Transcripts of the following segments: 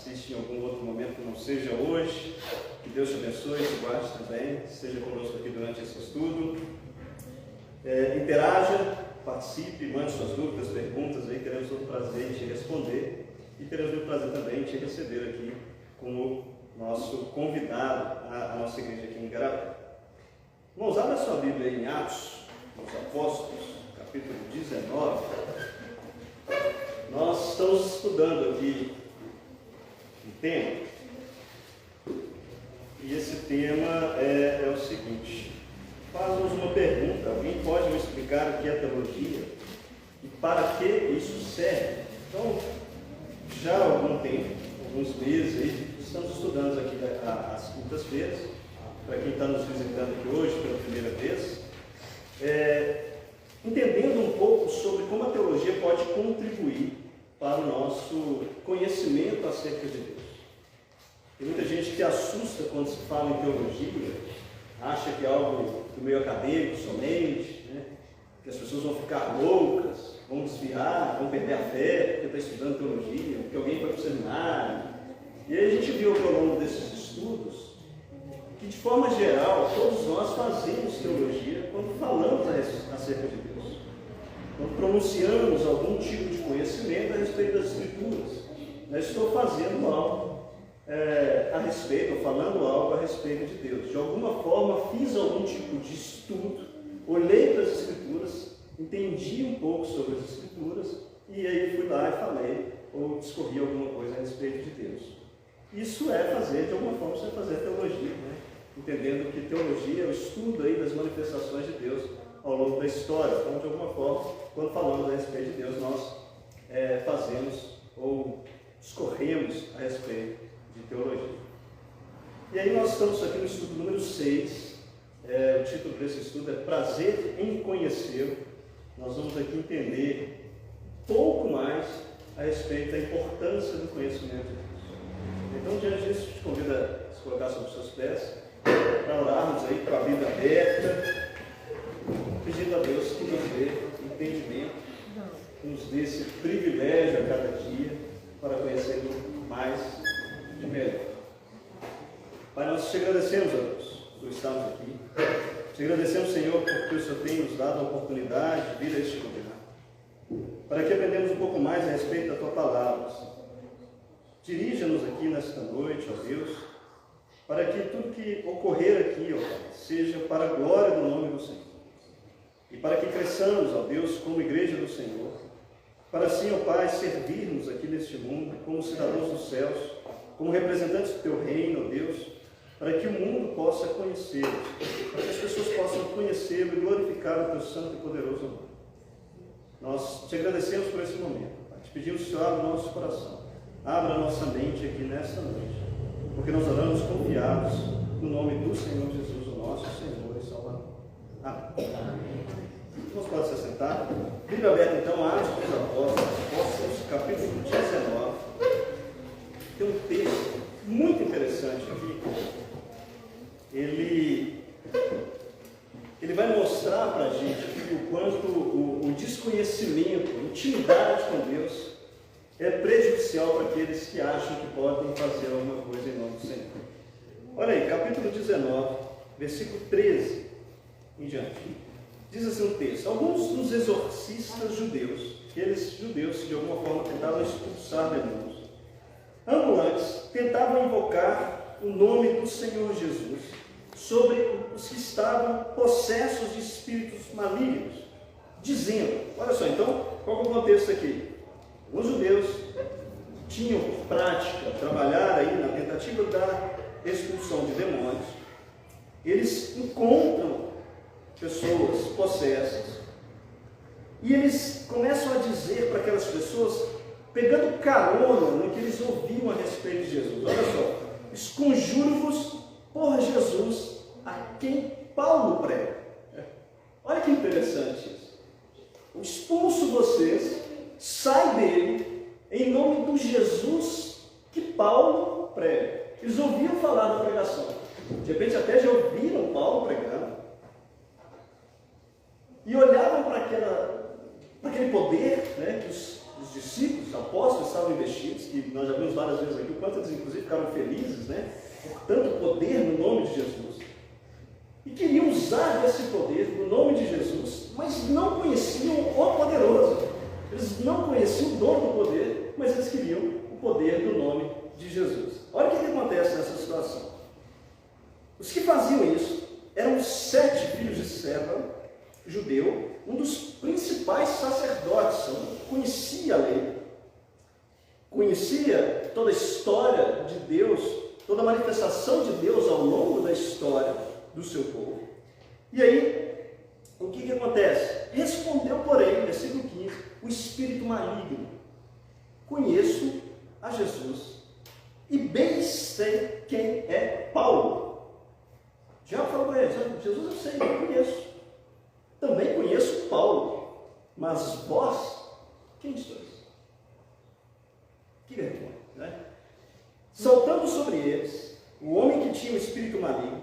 assiste em algum outro momento que não seja hoje. Que Deus te abençoe, te guarde também, esteja conosco aqui durante esse estudo. Interaja, participe, mande suas dúvidas, perguntas aí, teremos todo prazer em te responder e teremos muito prazer também em te receber aqui como nosso convidado à nossa igreja aqui em Garapé. Vamos abrir a sua Bíblia aí em Atos dos Apóstolos, capítulo 19. Nós estamos estudando aqui um tema, e esse tema é o seguinte: faz-nos uma pergunta, alguém pode me explicar o que é teologia e para que isso serve? Então, já há algum tempo, alguns meses aí, estamos estudando aqui às quintas-feiras, para quem está nos visitando aqui hoje pela primeira vez, entendendo um pouco sobre como a teologia pode contribuir para o nosso conhecimento acerca de Deus. Tem muita gente que assusta quando se fala em teologia, acha que é algo do meio acadêmico somente, né? Que as pessoas vão ficar loucas, vão desviar, vão perder a fé porque está estudando teologia, porque alguém foi para o seminário. E aí a gente viu ao longo desses estudos que, de forma geral, todos nós fazemos teologia quando falamos acerca de Deus, quando pronunciamos algum tipo de conhecimento a respeito das Escrituras. Eu estou fazendo algo a respeito, ou falando algo a respeito de Deus. De alguma forma, fiz algum tipo de estudo, olhei para as Escrituras, entendi um pouco sobre as Escrituras, e aí fui lá e falei, ou discorri alguma coisa a respeito de Deus. Isso é fazer, de alguma forma, isso é fazer teologia, né? Entendendo que teologia é o estudo aí das manifestações de Deus ao longo da história. Então, de alguma forma, quando falamos a respeito de Deus, nós fazemos ou discorremos a respeito de teologia. E aí nós estamos aqui no estudo número 6, o título desse estudo é Prazer em Conhecê-lo. Nós vamos aqui entender pouco mais a respeito da importância do conhecimento de Deus. Então, diante disso, te convido a se colocar sobre os seus pés, para orarmos aí com a Bíblia aberta, pedindo a Deus que nos dê entendimento, que nos dê esse privilégio a cada dia para conhecê-lo mais de melhor. Pai, nós te agradecemos, ó Deus, por estarmos aqui. Te agradecemos, Senhor, porque o Senhor tem nos dado a oportunidade de vir a este lugar, para que aprendamos um pouco mais a respeito da Tua palavra, Senhor. Dirija-nos aqui nesta noite, ó Deus, para que tudo que ocorrer aqui, ó Pai, seja para a glória do nome do Senhor. E para que cresçamos, ó Deus, como igreja do Senhor, para assim, ó Pai, servirmos aqui neste mundo como cidadãos dos céus, como representantes do Teu reino, ó Deus, para que o mundo possa conhecê-lo, para que as pessoas possam conhecê-lo e glorificar o Teu santo e poderoso nome. Nós te agradecemos por esse momento, Pai. Te pedimos que o Senhor abra o nosso coração, abra a nossa mente aqui nesta noite, porque nós oramos confiados no nome do Senhor Jesus, o nosso Senhor e Salvador. Amém. Vamos pode se sentar. Bíblia aberta então, Atos dos Apóstolos, capítulo 19. Tem um texto muito interessante aqui. Ele vai mostrar para a gente o quanto o desconhecimento, a intimidade com Deus é prejudicial para aqueles que acham que podem fazer alguma coisa em nome do Senhor. Olha aí, capítulo 19, versículo 13 em diante. Diz assim o texto: alguns dos exorcistas judeus, aqueles judeus que de alguma forma tentavam expulsar demônios, ambulantes, tentavam invocar o nome do Senhor Jesus sobre os que estavam possessos de espíritos malignos, dizendo, olha só, então, qual é o contexto aqui? Os judeus tinham por prática trabalhar aí na tentativa da expulsão de demônios. Eles encontram pessoas possessas e eles começam a dizer para aquelas pessoas, pegando carona no que eles ouviam a respeito de Jesus. Olha só, esconjuro-vos por Jesus, a quem Paulo prega. Olha que interessante isso. Eu expulso vocês, sai dele, em nome do Jesus que Paulo prega. Eles ouviam falar da pregação. De repente até já ouviram Paulo pregando. E olhavam para aquele poder, né, que os discípulos, os apóstolos estavam investidos, que nós já vimos várias vezes aqui, o quanto eles inclusive ficaram felizes, né, por tanto poder no nome de Jesus. E queriam usar desse poder no nome de Jesus, mas não conheciam o poderoso. Eles não conheciam o dono do poder, mas eles queriam o poder do nome de Jesus. Olha o que acontece nessa situação. Os que faziam isso eram os 7 filhos de Seva, judeu, um dos principais sacerdotes, conhecia a lei, conhecia toda a história de Deus, toda a manifestação de Deus ao longo da história do seu povo. E aí, o que acontece? Respondeu, porém, versículo 15, o espírito maligno: conheço a Jesus e bem sei quem é Paulo. Já falou para ele: Jesus eu sei, eu conheço. Também conheço Paulo, mas vós, quem sois? Que vergonha, né? Saltando sobre eles, o homem que tinha o espírito maligno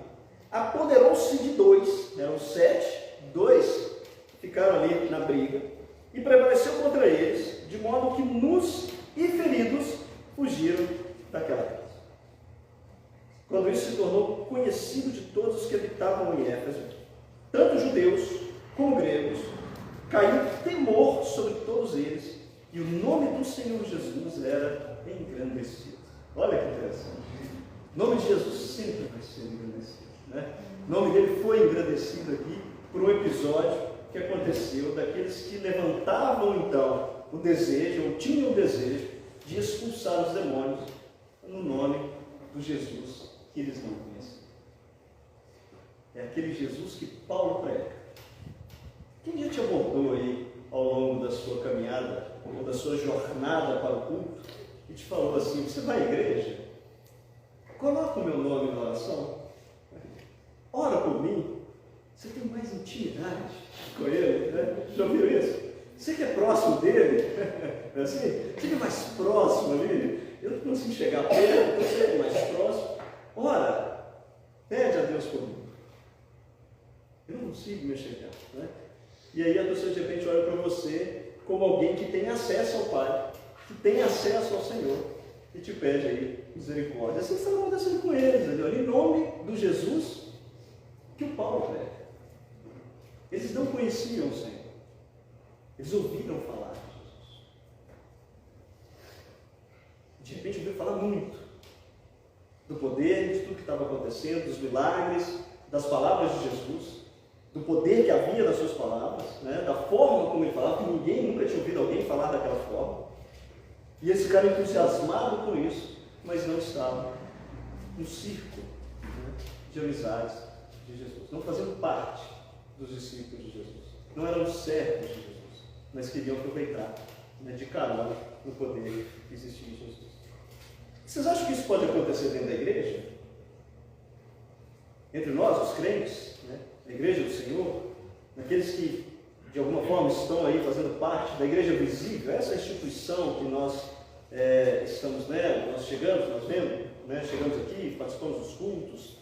apoderou-se de 2, eram 7, 2 ficaram ali na briga, e prevaleceu contra eles, de modo que nus e feridos fugiram daquela casa. Quando isso se tornou conhecido de todos os que habitavam em Éfeso, tanto judeus como gregos, caiu temor sobre todos eles, e o nome do Senhor Jesus era engrandecido. Olha que interessante. O nome de Jesus sempre vai ser engrandecido, né? O nome dele foi engrandecido aqui por um episódio que aconteceu daqueles que levantavam então o desejo, ou tinham o desejo de expulsar os demônios no nome do Jesus que eles não conheciam. É aquele Jesus que Paulo prega. Quem já te abordou aí ao longo da sua caminhada, ou da sua jornada para o culto, e te falou assim: você vai à igreja? Coloca o meu nome na oração, ora por mim, você tem mais intimidade com ele, né? Já ouviu isso? Você que é próximo dele, assim, você que é mais próximo ali, eu não consigo chegar perto, você é mais próximo, ora, pede a Deus por mim. Eu não consigo me chegar, né? E aí a pessoa de repente olha para você como alguém que tem acesso ao Pai, que tem acesso ao Senhor, e te pede aí misericórdia. Assim está acontecendo com eles, ali, em nome do Jesus que o Paulo prega. Eles não conheciam o Senhor, eles ouviram falar de Jesus. De repente ouviram falar muito do poder, de tudo que estava acontecendo, dos milagres, das palavras de Jesus, do poder que havia nas suas palavras, né? Da forma como ele falava, que ninguém nunca tinha ouvido alguém falar daquela forma. E eles ficaram entusiasmados com isso, mas não estavam no círculo, né, de amizades de Jesus. Não faziam parte dos discípulos de Jesus. Não eram servos de Jesus, mas queriam aproveitar, né, de carona no poder que existia em Jesus. Vocês acham que isso pode acontecer dentro da igreja? Entre nós, os crentes, né? Na igreja do Senhor, naqueles que de alguma forma estão aí fazendo parte da igreja visível, essa instituição que nós estamos nela, nós chegamos, nós vemos, né? Chegamos aqui, participamos dos cultos,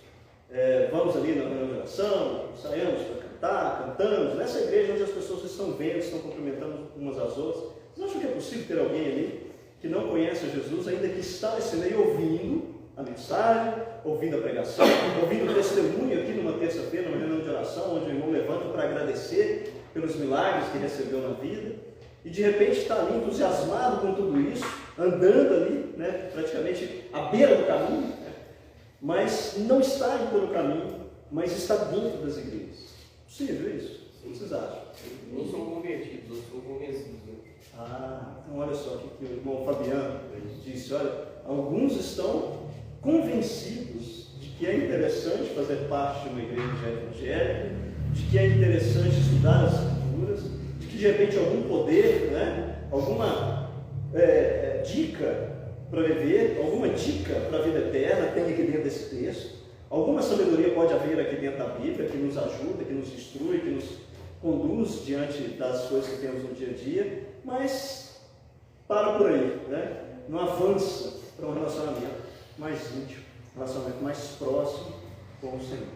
vamos ali na reunião de oração, ensaiamos para cantar, cantamos, nessa igreja onde as pessoas estão vendo, estão cumprimentando umas às outras. Vocês acham que é possível ter alguém ali que não conhece a Jesus, ainda que está nesse meio ouvindo a mensagem, ouvindo a pregação, ouvindo o testemunho aqui numa terça-feira, numa reunião de oração, onde o irmão levanta para agradecer pelos milagres que recebeu na vida, e de repente está ali entusiasmado com tudo isso, andando ali, né, praticamente à beira do caminho, né, mas não está indo pelo caminho, mas está dentro das igrejas. Possível isso? O que vocês acham? Não são convertidos, eu sou convencido. Então olha só o que o irmão Fabiano disse. Olha, alguns estão convencidos de que é interessante fazer parte de uma igreja evangélica, de que é interessante estudar as escrituras, de que de repente algum poder, né, alguma dica para viver, alguma dica para a vida eterna tem aqui dentro desse texto, alguma sabedoria pode haver aqui dentro da Bíblia que nos ajuda, que nos instrui, que nos conduz diante das coisas que temos no dia a dia, mas para por aí, né? Não avança para um relacionamento mais íntimo, um relacionamento mais próximo com o Senhor.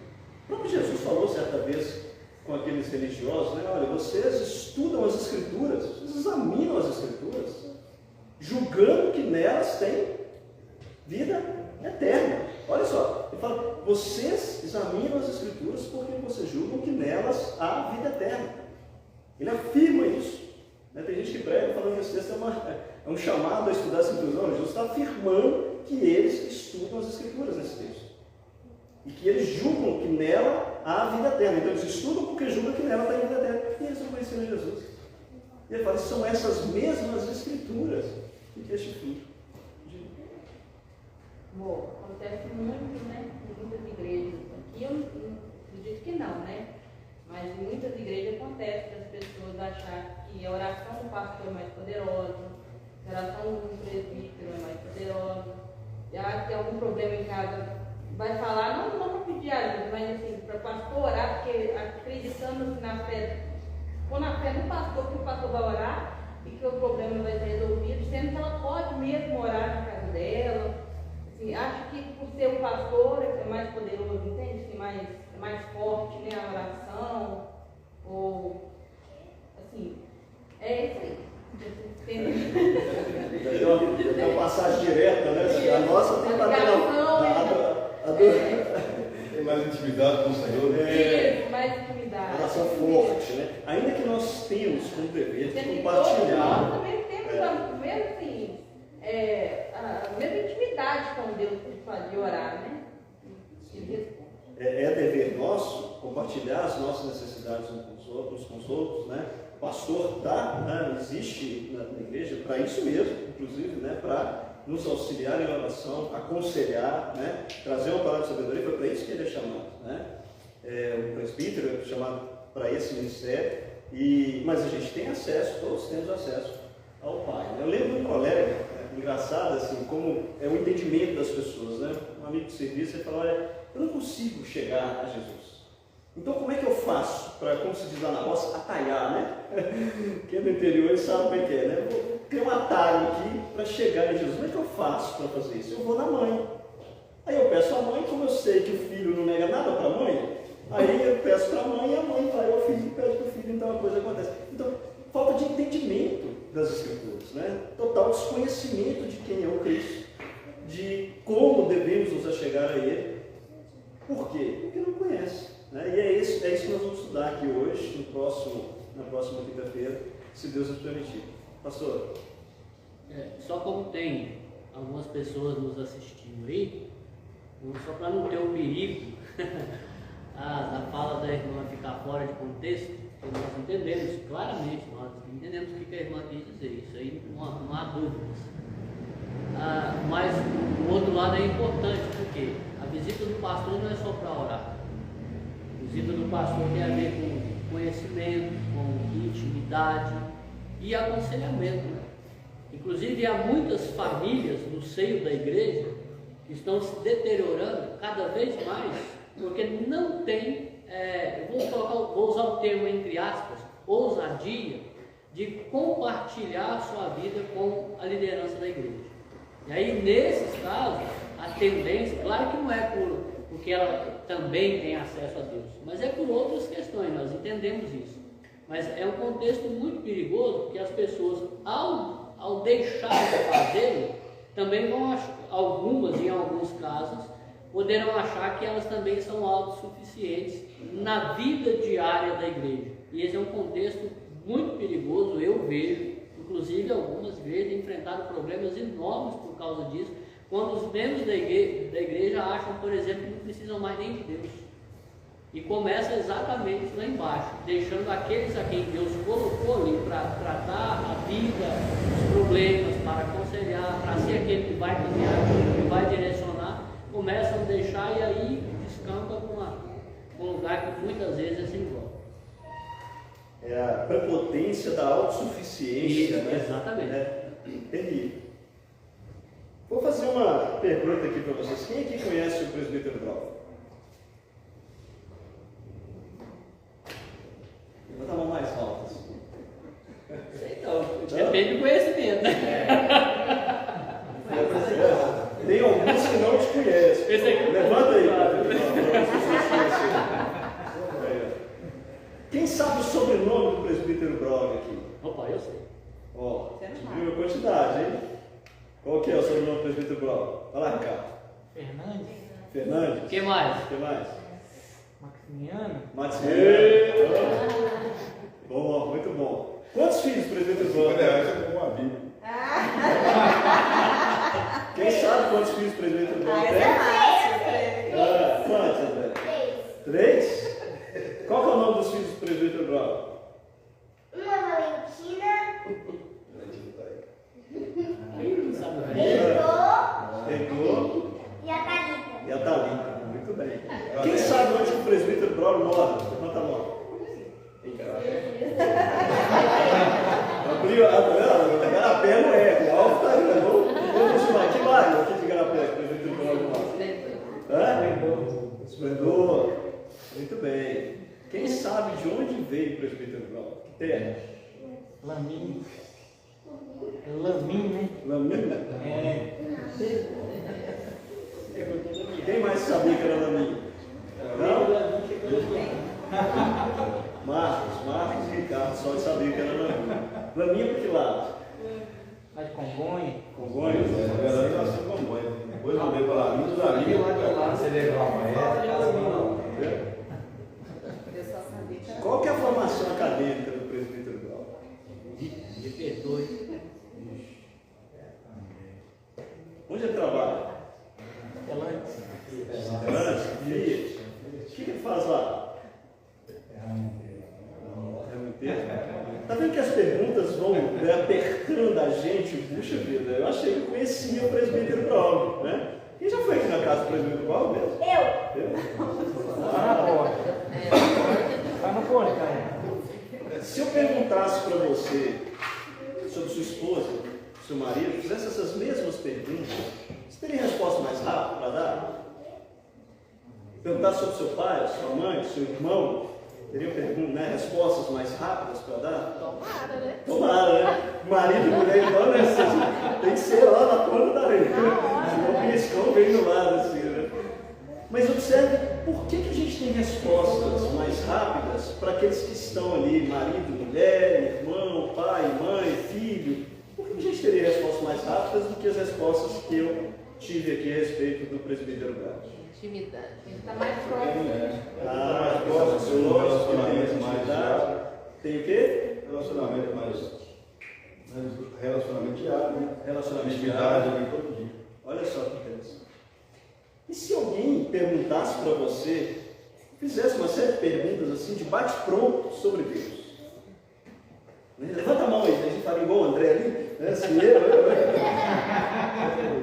O próprio Jesus falou certa vez com aqueles religiosos, né? Olha, vocês estudam as Escrituras, vocês examinam as Escrituras, julgando que nelas tem vida eterna. Olha só, ele fala, vocês examinam as Escrituras porque vocês julgam que nelas há vida eterna. Ele afirma isso. Tem gente que prega falando que esse texto é um chamado a estudar as Escrituras. Não, Jesus está afirmando que eles estudam as Escrituras nesse texto. E que eles julgam que nela há vida eterna. Então eles estudam porque julgam que nela tem vida eterna. E eles não conheciam Jesus. E ele fala, são essas mesmas Escrituras que testificam. Bom, acontece muito, né? Em muitas igrejas. Aqui eu acredito que não, né? Mas em muitas igrejas acontece das pessoas acharem que a oração do pastor é mais poderosa, a oração do presbítero é mais poderosa. Já tem algum problema em casa, vai falar, não para pedir ajuda, mas assim, para o pastor orar, porque acreditando na fé, ou na fé no pastor, que o pastor vai orar e que o problema vai ser resolvido, sendo que ela pode mesmo orar na casa dela. Assim, acho que por ser o pastor é mais poderoso, entende? Assim, é mais forte, né, a oração, ou assim, é isso aí. Tem uma passagem direta, né? A nossa tem Tem mais intimidade com o Senhor, né? Mais intimidade. Relação forte, né? Ainda que nós temos como dever de compartilhar. Nós também temos a mesma, assim, a mesma intimidade com Deus de orar, né? É dever nosso compartilhar as nossas necessidades uns com os outros, né? O pastor existe na igreja para isso mesmo, inclusive, né? Para nos auxiliar em oração, aconselhar, né? Trazer uma palavra de sabedoria, foi para isso que ele é chamado, né? O presbítero é chamado para esse ministério, mas a gente tem acesso, todos temos acesso ao Pai. Eu lembro de um colega, engraçado assim, como é o entendimento das pessoas, né? Um amigo de serviço, ele fala, olha, eu não consigo chegar a Jesus. Então como é que eu faço para, como se diz lá na roça, atalhar, né? Quem é do interior sabe como é que é, né? Eu vou ter um atalho aqui para chegar em Jesus. Como é que eu faço para fazer isso? Eu vou na mãe. Aí eu peço à mãe, como eu sei que o filho não nega nada para a mãe, aí eu peço para a mãe e a mãe vai ao filho e pede para o filho, então a coisa acontece. Então, falta de entendimento das Escrituras, né? Total desconhecimento de quem é o Cristo, de como devemos nos achegar a Ele. Por quê? Porque não conhece. Né? E é isso que nós vamos estudar aqui hoje, na próxima quinta-feira, se Deus nos permitir. Pastor? Só como tem algumas pessoas nos assistindo aí, só para não ter o perigo da fala da irmã ficar fora de contexto, nós entendemos claramente, nós entendemos o que a irmã quis dizer, isso aí não há dúvidas. Mas o outro lado é importante, porque a visita do pastor não é só para orar. A visita do pastor tem a ver com conhecimento, com intimidade e aconselhamento. Né? Inclusive, há muitas famílias no seio da igreja que estão se deteriorando cada vez mais, porque não tem, vou usar o termo entre aspas, ousadia de compartilhar a sua vida com a liderança da igreja. E aí, nesses casos, a tendência, claro que não é porque ela também tem acesso a Deus, mas é por outras questões, nós entendemos isso. Mas é um contexto muito perigoso, porque as pessoas, ao deixar de fazê-lo, também vão achar, algumas, em alguns casos, poderão achar que elas também são autossuficientes na vida diária da igreja. E esse é um contexto muito perigoso, eu vejo, inclusive algumas igrejas enfrentaram problemas enormes por causa disso, quando os membros da igreja acham, por exemplo, que não precisam mais nem de Deus. E começa exatamente lá embaixo, deixando aqueles a quem Deus colocou ali para tratar a vida, os problemas, para aconselhar, para ser aquele que vai caminhar, que vai direcionar, começam a deixar e aí descamba com um lugar que muitas vezes é sem volta. É a prepotência da autossuficiência, Isso, né? exatamente. É terrível. Vou fazer uma pergunta aqui para vocês. Quem aqui conhece o presbítero Brau? Vou dar uma mais alta. Assim. Sei não, depende do conhecimento. Tem alguns que não te conhecem. Esse aqui Levanta aí para vocês conhecerem. Quem sabe o sobrenome do presbítero Brau aqui? Opa, eu sei. Ó, viu a quantidade, hein? Qual que é o sobrenome do presbítero Braulio? Vai lá, Ricardo. Fernandes. O que mais? O que mais? Maximiano. Maximiano. Bom, muito bom. Quantos filhos o presbítero Braulio tem? Você com uma Bíblia. Quem sabe quantos filhos o presbítero Braulio tem? Quantos, André? 3? Qual que é o nome dos filhos do presbítero Braulio? Uma Valentina, Não sabe o resto. Heitor e a Thalita. e a Thalita. Muito bem. Quem sabe onde que o presbítero Braulio mora? Levanta a mão. Abriu a Igarapé não é. O Alvo está aí. Vamos chamar. Que bairro aqui de Igarapé que o presbítero Braulio mora? Esplendor. Muito bem. Quem sabe de onde veio o presbítero Braulio? Que terra? Laminho. Laminho, né? Laminho? É. Quem mais sabia que era Laminho? Não? Marcos e Ricardo só sabiam que era Laminho. Laminho para que lado? Lá de Congonha. Congonhas? Na verdade, eu nasci com a mãe. Depois eu mudei para lá, dos amigos. Você legal, Qual que é a formação acadêmica do presbítero Braulio? De P2. Onde ele trabalha? Telantes. Antes? O que ele faz lá? Está vendo que as perguntas vão apertando a gente? Puxa vida, eu achei que eu conhecia o presbítero Braulio, né? Quem já foi aqui na casa do presbítero Braulio mesmo? Eu. Tá na porta. Tá no portão. Se eu perguntasse para você sobre sua esposa, seu marido, fizesse essas mesmas perguntas, você teria resposta mais rápida para dar? Perguntasse sobre seu pai, sua mãe, seu irmão, teria respostas mais rápidas para dar? Tomara, né? Tomara, né? Marido e mulher, então, né? Tem que ser lá na ponta da orelha. Senão o piscão vem do lado assim, né? Mas observe, por que a gente tem respostas mais rápidas para aqueles que estão ali, marido, mulher, irmão, pai, mãe, filho? Por que a gente teria respostas mais rápidas do que as respostas que eu tive aqui a respeito do presbítero Braulio? Intimidade. Ele está mais próximo. Ah, relacionamento mais. Tem o quê? Relacionamento mais relacionamento diário, né? Relacionamento Intimidade diário. ali todo dia. Olha só que interessante. E se alguém perguntasse para você, fizesse uma série de perguntas assim, de bate-pronto sobre Deus? Né? Levanta a mão aí, a gente fala igual o André ali, né? Assim,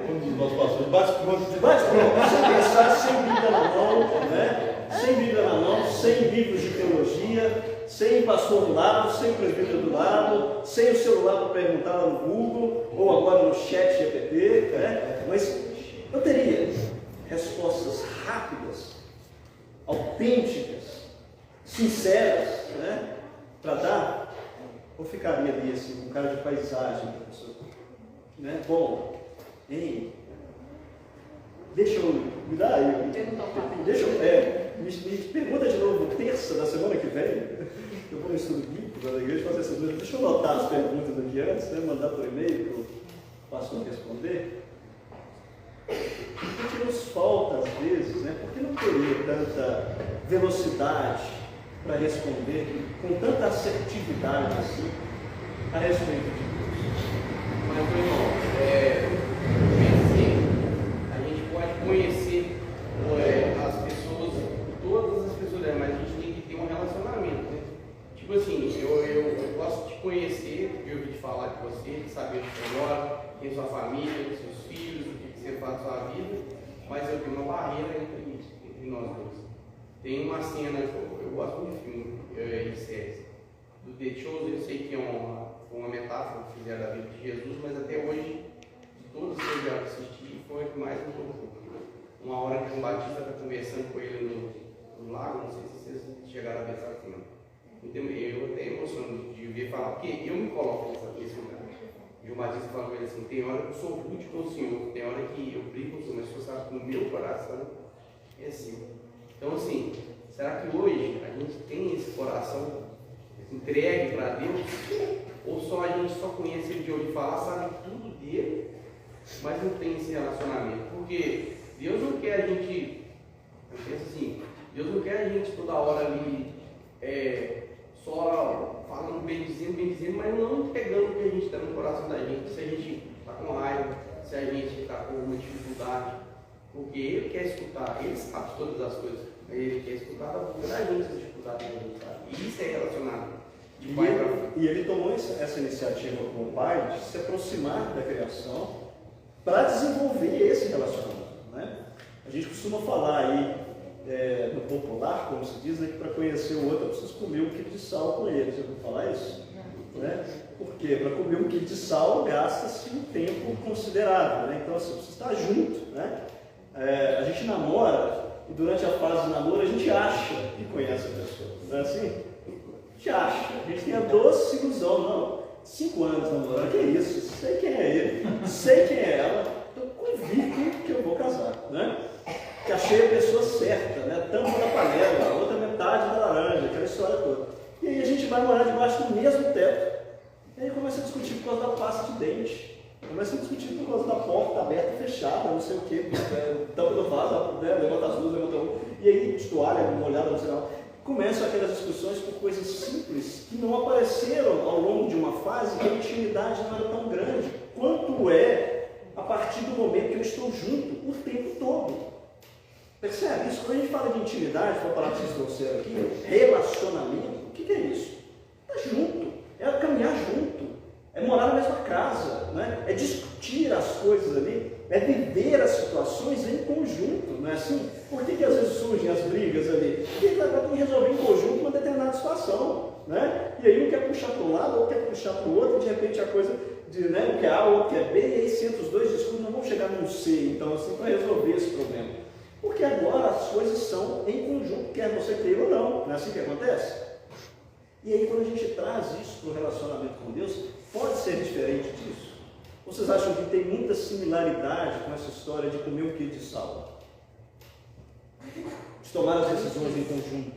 Um dos nossos pastores bate-pronto. bate-pronto, sem pensar, sem Bíblia na mão, né? Sem Bíblia na mão, sem livros de teologia, sem pastor do lado, sem presbítero do lado, sem o celular para perguntar lá no Google, ou agora no chat GPT, né? Mas eu teria respostas rápidas, autênticas, sinceras, né? Para dar, ou ficaria ali assim, com cara de paisagem, professor? Né? Bom, hein? Deixa eu me dar aí. Deixa eu. Me pergunta de novo terça da semana que vem. Eu vou no estudo bíblico da igreja fazer essas coisas. Deixa eu anotar as perguntas aqui antes, né? Mandar por e-mail para o pastor responder. O que nos falta às vezes, né? Por que não teria tanta velocidade para responder com tanta assertividade assim a respeito de Deus? Mas, meu irmão, a gente pode conhecer as pessoas, todas as pessoas, mas a gente tem que ter um relacionamento, né? Tipo assim, eu gosto de conhecer, de ouvir falar de você, de saber onde você mora, quem é sua família, seus filhos, o que você faz na sua vida, mas eu tenho uma barreira entre nós dois. Tem uma cena, eu gosto muito de filme e séries, do The Chosen, eu sei que é uma metáfora que fizeram da vida de Jesus, mas até hoje, de todos que eu já assisti, foi o que mais me tocou. Uma hora que João Batista está conversando com ele no lago, não sei se vocês chegaram a ver essa cena. Então, eu até emociono de ver falar, porque eu me coloco nesse lugar. João Batista fala com ele assim: tem hora que eu sou rude com o Senhor, tem hora que eu brigo com o Senhor, mas o Senhor sabe que no meu coração é assim. Então, assim, será que hoje a gente tem esse coração entregue para Deus? Ou só a gente só conhece ele de ouvir falar, sabe tudo dele, mas não tem esse relacionamento. Porque Deus não quer a gente, eu penso assim, Deus não quer a gente toda hora ali só falando bem dizendo, mas não pegando o que a gente está no coração da gente. Se a gente está com raiva, se a gente está com uma dificuldade, porque Ele quer escutar, Ele sabe todas as coisas, mas Ele quer escutar da boca da gente as dificuldades da gente, sabe? E isso é relacionado de pai para filho. E ele tomou essa iniciativa com o pai de se aproximar da criação para desenvolver esse relacionamento, né? A gente costuma falar aí no popular, como se diz, né, que para conhecer o outro eu preciso comer um quilo de sal com ele. Você ouviu falar isso? Né? Por quê? Para comer um quilo de sal gasta-se um tempo considerável, né? Então assim, você está junto, né? A gente namora e durante a fase de namoro a gente acha que conhece a pessoa, não é assim? A gente acha, a gente tem a doce ilusão, não, 5 anos namorando, que é isso? Sei quem é ele, sei quem é ela, estou convicto que eu vou casar, né? Que achei a pessoa certa, né? Tampa da panela, a outra metade da laranja, aquela história toda. E aí a gente vai morar debaixo do mesmo teto. E aí começa a discutir por causa da pasta de dente. Começa a discutir por causa da porta aberta, fechada, não sei o quê. Tampa do vaso, levanta as luzes, levanta um. E aí, toalha, molhada, não sei lá. Começam aquelas discussões por coisas simples que não apareceram ao longo de uma fase que a intimidade não era tão grande quanto é a partir do momento que eu estou junto o tempo todo. Percebe isso? Quando a gente fala de intimidade, foi a palavra que vocês trouxeram aqui, relacionamento, o que é isso? Está junto, é caminhar junto, é morar na mesma casa, né? É discutir as coisas ali, é viver as situações em conjunto, não é assim? Por que às vezes surgem as brigas ali? Porque tem que resolver em conjunto uma determinada situação, né? E aí um quer puxar para um lado, outro quer puxar para o outro, e de repente a coisa, um quer A, o outro quer B, e aí se entre os dois discutem, não vão chegar num C, então assim, para resolver esse problema. Porque agora as coisas são em conjunto, quer você queira ou não. Não é assim que acontece? E aí quando a gente traz isso para o relacionamento com Deus, pode ser diferente disso? Vocês acham que tem muita similaridade com essa história de comer um quilo de sal? De tomar as decisões em conjunto?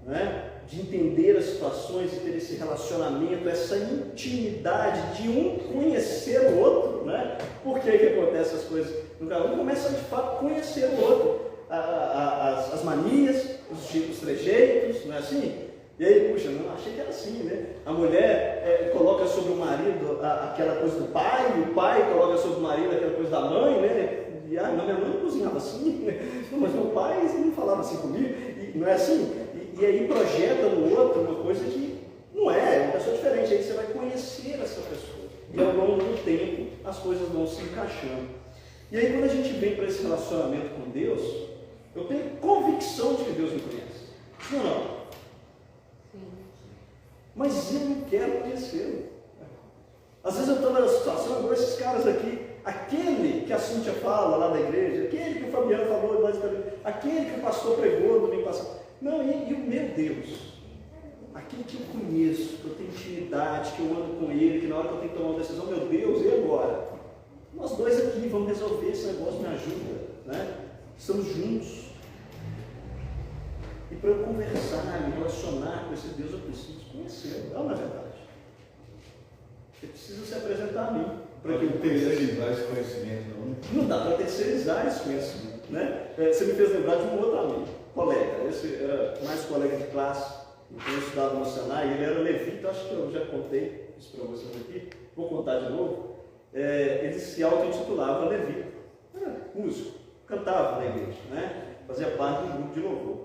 Né? De entender as situações e ter esse relacionamento, essa intimidade de um conhecer o outro, né? Por que acontece essas coisas? Um começa a de fato conhecer o outro, as manias, os trejeitos, não é assim? E aí, puxa, não achei que era assim, né? A mulher coloca sobre o marido aquela coisa do pai, e o pai coloca sobre o marido aquela coisa da mãe, né? E não, minha mãe cozinhava assim, não, mas meu pai não falava assim comigo, e não é assim? E aí projeta no outro uma coisa que não é uma pessoa diferente, aí você vai conhecer essa pessoa. E ao longo do tempo as coisas vão se encaixando. E aí quando a gente vem para esse relacionamento com Deus, eu tenho convicção de que Deus me conhece. Sim ou não? Sim. Mas eu não quero conhecê-lo. Às vezes eu estou numa situação, igual esses caras aqui, aquele que a Cíntia fala lá da igreja, aquele que o Fabiano falou, aquele que o pastor pregou no domingo passado. Não, e o meu Deus, aquele que eu conheço, que eu tenho intimidade, que eu ando com ele, que na hora que eu tenho que tomar uma decisão, meu Deus, e agora? Nós dois aqui vamos resolver esse negócio, me ajuda, né? Estamos juntos. E para eu conversar, me relacionar com esse Deus, eu preciso conhecê-lo, não é verdade? Ele precisa se apresentar a mim. Para que eu terceirizar esse conhecimento, não? Não dá para terceirizar esse conhecimento, né? Você me fez lembrar de um outro amigo, colega, esse era mais colega de classe, eu estudava no Senai, ele era levita, acho que eu já contei isso para vocês aqui, vou contar de novo. Ele se auto-intitulava levita, era músico, cantava na igreja, né? Fazia parte do grupo de louvor.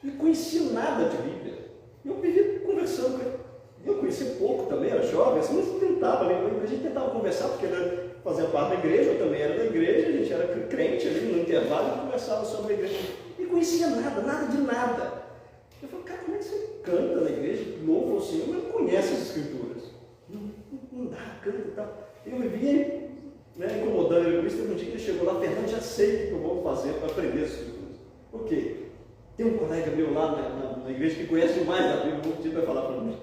Não conhecia nada de Bíblia. E eu vivia conversando com ele. Eu conhecia pouco também, era jovem, assim, mas tentava, a gente tentava conversar, porque ele fazia parte da igreja, eu também era da igreja, a gente era crente ali no intervalo e conversava sobre a igreja. E conhecia nada de nada. Eu falei, cara, como é que você canta na igreja, louva o Senhor, mas não conhece as escrituras? Não dá, canta e tal. Eu vivia, né, incomodando ele com isso, teve um dia que ele chegou lá, Fernando, já sei o que eu vou fazer para aprender as escrituras. O quê? Tem um colega meu lá na igreja que conhece mais a Bíblia, vou pedir para falar para mim.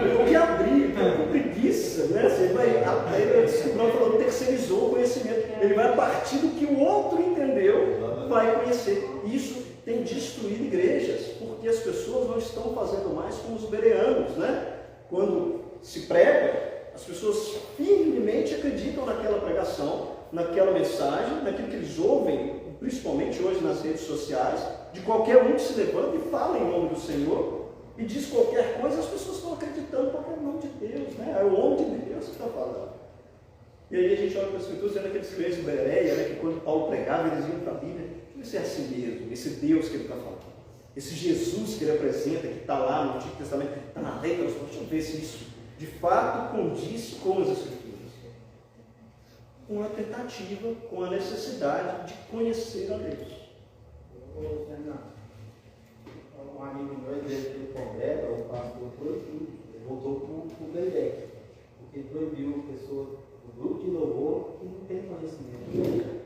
Eu que abri, com preguiça, né? Aí o Silvão falou, terceirizou o conhecimento. Ele vai a partir do que o outro entendeu, vai conhecer. Isso tem destruído igrejas, porque as pessoas não estão fazendo mais como os bereanos, né? Quando se prega, As pessoas firmemente acreditam naquela pregação, naquela mensagem, naquilo que eles ouvem, principalmente hoje nas redes sociais, de qualquer um que se levanta e fala em nome do Senhor e diz qualquer coisa, as pessoas estão acreditando porque é o nome de Deus, né? É o nome de Deus que está falando. E aí a gente olha para as Escrituras, vendo aqueles crentes de Bereia, né, que quando Paulo pregava, eles iam para a Bíblia, isso é assim mesmo, esse Deus que ele está falando, esse Jesus que ele apresenta, que está lá no Antigo Testamento, está na lei, deixa eu ver se isso de fato condiz com as Escrituras. Com a tentativa, com a necessidade de conhecer a Deus. Um amigo meu, ele congrega, o pastor proibiu, ele voltou para o Beirec, porque ele proibiu a pessoa do grupo de louvor que não tem conhecimento.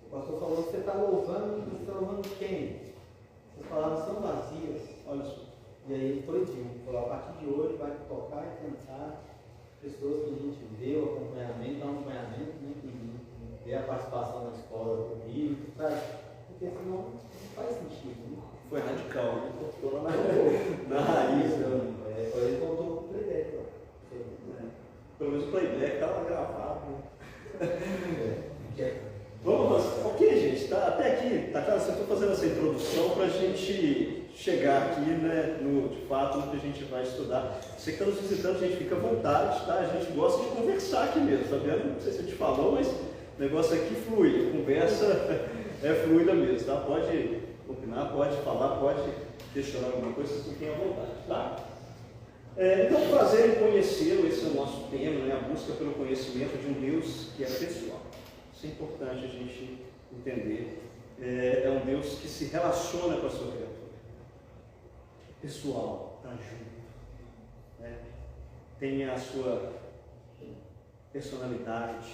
O pastor falou: você está louvando, você está louvando quem? Essas palavras são vazias. Olha só. E aí ele proibiu, falou: a partir de hoje vai tocar e cantar pessoas que a gente vê o acompanhamento, dá um acompanhamento, né, que vê a participação na escola do Rio, porque senão não faz sentido. Né? Foi radical, né? Cortou lá na raiz. Então ele voltou para o playback. Pelo menos o playback estava gravado. Vamos, ok, gente, até aqui, tá claro, eu estou fazendo essa introdução para a gente chegar aqui, né, de fato, no que a gente vai estudar. Você que está nos visitando, a gente fica à vontade, tá? A gente gosta de conversar aqui mesmo, tá vendo? Não sei se a gente falou, mas o negócio aqui flui, a conversa é fluida mesmo, tá? Pode opinar, pode falar, pode questionar alguma coisa, vocês fiquem à vontade, tá? Então, prazer em conhecê-lo, esse é o nosso tema, né? A busca pelo conhecimento de um Deus que é pessoal. Isso é importante a gente entender. É um Deus que se relaciona com a sua criatura. Pessoal, está junto. Né? Tem a sua personalidade,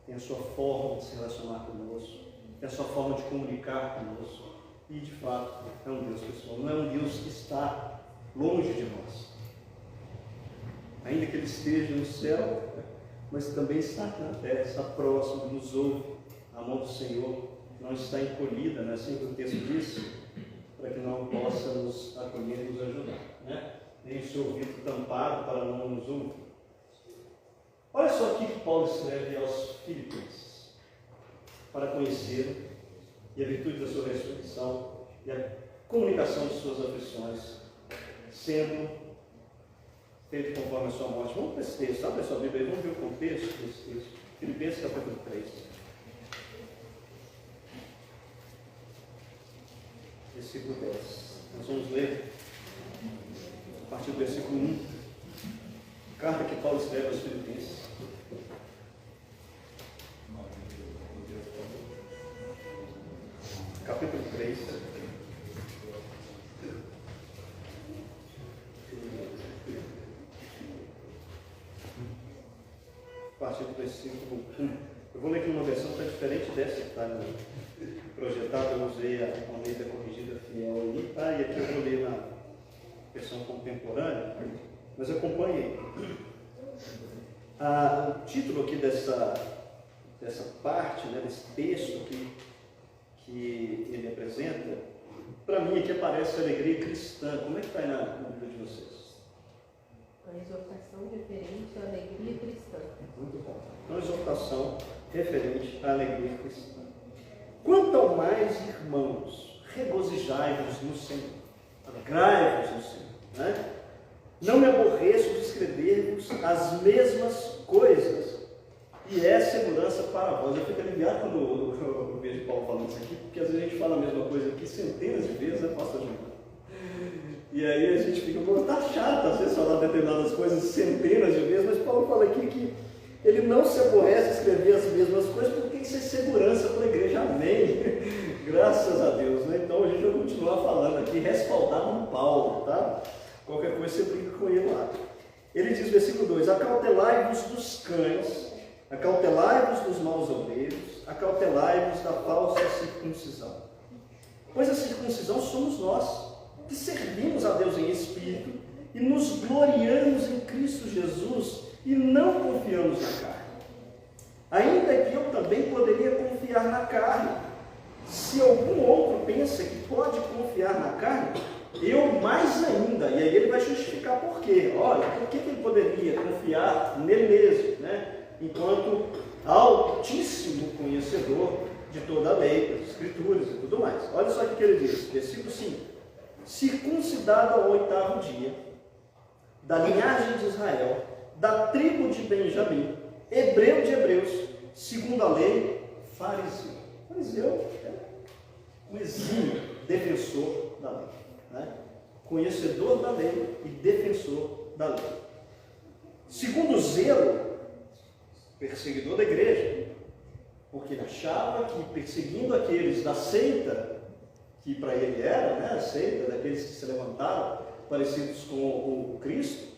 tem a sua forma de se relacionar conosco, tem a sua forma de comunicar conosco. E, de fato, é um Deus pessoal. Não é um Deus que está longe de nós. Ainda que Ele esteja no céu, mas também está aqui na terra, está próximo, nos ouve. A mão do Senhor não está encolhida, né? Assim que o texto diz, para que não possa nos acolher e nos ajudar, né? Nem o seu ouvido tampado para não nos ouvir. Olha só aqui que Paulo escreve aos Filipenses, para conhecê-lo e a virtude da sua ressurreição e a comunicação de suas aflições, sendo feito conforme a sua morte. Vamos para esse texto, abre a sua Bíblia aí, vamos ver o contexto desse texto. Filipenses capítulo 3. Versículo 10. Nós vamos ler a partir do versículo 1. Carta que Paulo escreve aos Filipenses. Capítulo 3. A partir do versículo 1. Eu vou ler aqui uma versão que está diferente dessa que está projetada. Eu usei a Almeida Corrigida Fiel ali, tá? E aqui eu vou ler na versão contemporânea, mas acompanhe aí. O título aqui dessa parte, né, desse texto que ele apresenta, para mim aqui aparece alegria cristã. Como é que está aí na Bíblia de vocês? A exortação referente à alegria cristã. Muito bom. Então, exortação referente à alegria cristã. Quanto ao mais, irmãos, regozijai-vos no Senhor, alegrai-vos no Senhor. Né? Não me aborreço de escrever-vos as mesmas coisas, e é segurança para vós. Eu fico aliviado quando eu vejo Paulo falando isso aqui, porque às vezes a gente fala a mesma coisa aqui centenas de vezes, né, pastor João? E aí a gente fica, tá chato às vezes falar determinadas coisas centenas de vezes, mas Paulo fala aqui que ele não se aborrece de escrever as mesmas coisas, porque isso é segurança para a igreja. Amém? Graças a Deus, né? Então a gente vai continuar falando aqui, respaldado no Paulo, tá? Qualquer coisa você brinca com ele lá. Ele diz, versículo 2: acautelai-vos dos cães, acautelai-vos dos maus obreiros, acautelai-vos da falsa circuncisão. Pois a circuncisão somos nós, que servimos a Deus em espírito e nos gloriamos em Cristo Jesus e não confiamos na carne. Ainda que eu também poderia confiar na carne. Se algum outro pensa que pode confiar na carne, eu mais ainda, e aí ele vai justificar por quê. Olha, por que ele poderia confiar nele mesmo, né? Enquanto altíssimo conhecedor de toda a lei, das escrituras e tudo mais. Olha só o que ele diz, versículo 5. Circuncidado ao 8º dia, da linhagem de Israel, da tribo de Benjamim, hebreu de hebreus, segundo a lei, fariseu. Fariseu é um exímio defensor da lei, né? Conhecedor da lei e defensor da lei. Segundo o zelo, perseguidor da igreja, porque ele achava que perseguindo aqueles da seita, que para ele era, né, a seita daqueles que se levantaram, parecidos com o Cristo,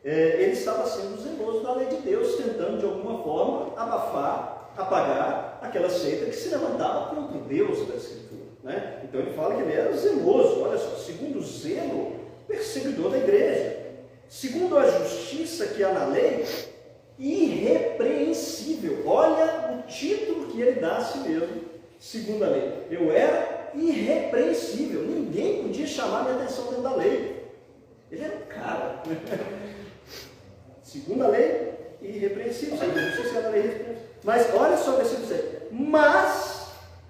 ele estava sendo zeloso da lei de Deus, tentando de alguma forma abafar, apagar aquela seita que se levantava contra o Deus da Escritura, né? Então ele fala que ele era zeloso, olha só, segundo o zelo, perseguidor da igreja, segundo a justiça que há na lei, irrepreensível. Olha o título que ele dá a si mesmo, segundo a lei. Eu era irrepreensível, ninguém podia chamar minha atenção dentro da lei. Ele era um cara. Segundo a lei, irrepreensível. Segundo a justiça da lei, irrepreensível. Mas olha só o versículo 6. Mas,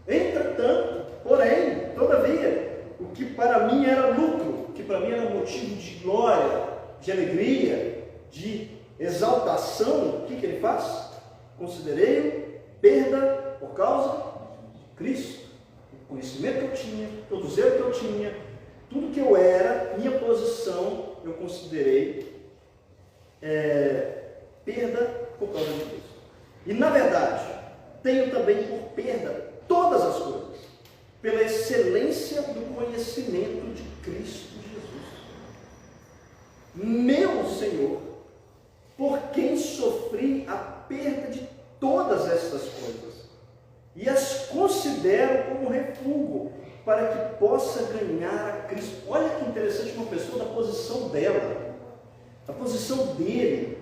entretanto, porém, todavia, o que para mim era lucro, o que para mim era motivo de glória, de alegria, de exaltação, o que ele faz? Considerei perda por causa de Cristo. O conhecimento que eu tinha, todo o zelo que eu tinha, tudo que eu era, minha posição, eu considerei perda por causa de Cristo. E na verdade, tenho também por perda todas as coisas, pela excelência do conhecimento de Cristo Jesus, meu Senhor, por quem sofri a perda de todas estas coisas, e as considero como refúgio, para que possa ganhar a Cristo. Olha que interessante, uma pessoa da posição dela, da posição dele,